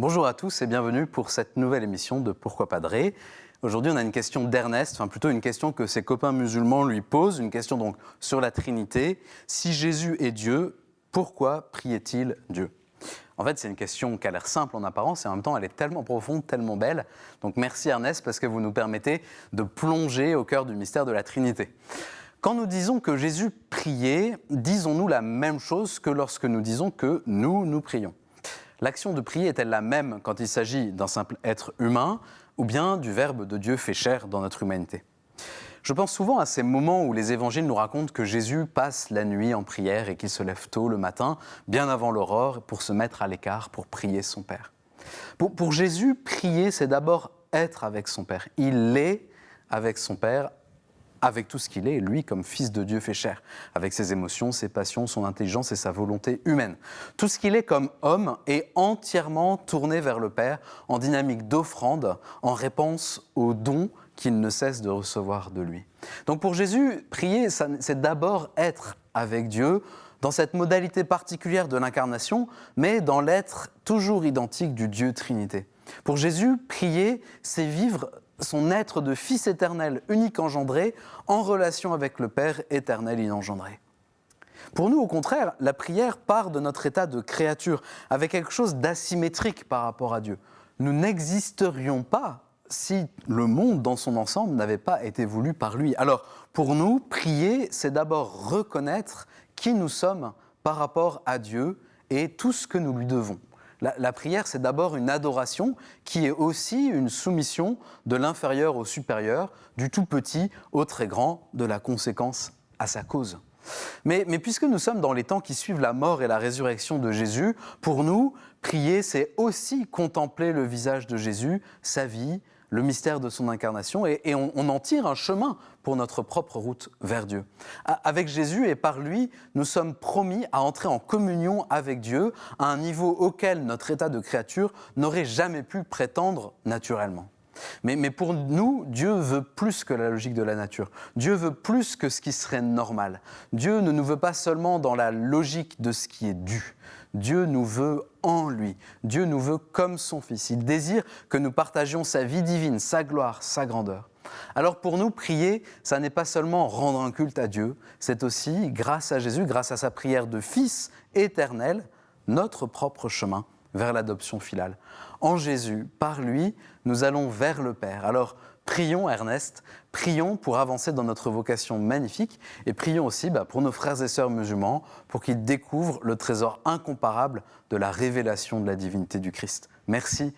Bonjour à tous et bienvenue pour cette nouvelle émission de Pourquoi Padré. Aujourd'hui, on a une question d'Ernest, enfin plutôt une question que ses copains musulmans lui posent, une question donc sur la Trinité. Si Jésus est Dieu, pourquoi priait-il Dieu ? En fait, c'est une question qui a l'air simple en apparence et en même temps, elle est tellement profonde, tellement belle. Donc merci Ernest parce que vous nous permettez de plonger au cœur du mystère de la Trinité. Quand nous disons que Jésus priait, disons-nous la même chose que lorsque nous disons que nous prions ? L'action de prier est-elle la même quand il s'agit d'un simple être humain ou bien du Verbe de Dieu fait chair dans notre humanité ? Je pense souvent à ces moments où les évangiles nous racontent que Jésus passe la nuit en prière et qu'il se lève tôt le matin, bien avant l'aurore, pour se mettre à l'écart, pour prier son Père. Pour Jésus, prier, c'est d'abord être avec son Père. Il est avec son Père, avec tout ce qu'il est, lui, comme fils de Dieu fait chair, avec ses émotions, ses passions, son intelligence et sa volonté humaine. Tout ce qu'il est comme homme est entièrement tourné vers le Père, en dynamique d'offrande, en réponse aux dons qu'il ne cesse de recevoir de lui. Donc pour Jésus, prier, c'est d'abord être avec Dieu, dans cette modalité particulière de l'incarnation, mais dans l'être toujours identique du Dieu Trinité. Pour Jésus, prier, c'est vivre son être de Fils éternel, unique engendré, en relation avec le Père éternel inengendré. Pour nous, au contraire, la prière part de notre état de créature, avec quelque chose d'asymétrique par rapport à Dieu. Nous n'existerions pas si le monde dans son ensemble n'avait pas été voulu par lui. Alors, pour nous, prier, c'est d'abord reconnaître qui nous sommes par rapport à Dieu et tout ce que nous lui devons. La prière, c'est d'abord une adoration qui est aussi une soumission de l'inférieur au supérieur, du tout petit au très grand, de la conséquence à sa cause. Mais puisque nous sommes dans les temps qui suivent la mort et la résurrection de Jésus, pour nous, prier, c'est aussi contempler le visage de Jésus, sa vie, le mystère de son incarnation, et on en tire un chemin pour notre propre route vers Dieu. Avec Jésus et par lui, nous sommes promis à entrer en communion avec Dieu à un niveau auquel notre état de créature n'aurait jamais pu prétendre naturellement. Mais pour nous, Dieu veut plus que la logique de la nature. Dieu veut plus que ce qui serait normal. Dieu ne nous veut pas seulement dans la logique de ce qui est dû. Dieu nous veut en lui. Dieu nous veut comme son Fils. Il désire que nous partagions sa vie divine, sa gloire, sa grandeur. Alors pour nous, prier, ça n'est pas seulement rendre un culte à Dieu, c'est aussi, grâce à Jésus, grâce à sa prière de Fils éternel, notre propre chemin vers l'adoption filiale. En Jésus, par lui, nous allons vers le Père. Alors, prions Ernest, prions pour avancer dans notre vocation magnifique et prions aussi pour nos frères et sœurs musulmans pour qu'ils découvrent le trésor incomparable de la révélation de la divinité du Christ. Merci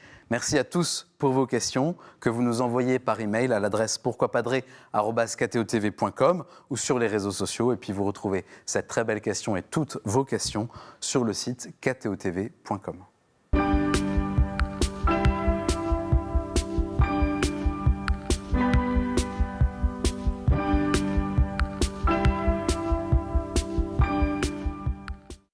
à tous pour vos questions que vous nous envoyez par email à l'adresse pourquoipadré@ktotv.com ou sur les réseaux sociaux. Et puis vous retrouvez cette très belle question et toutes vos questions sur le site ktotv.com.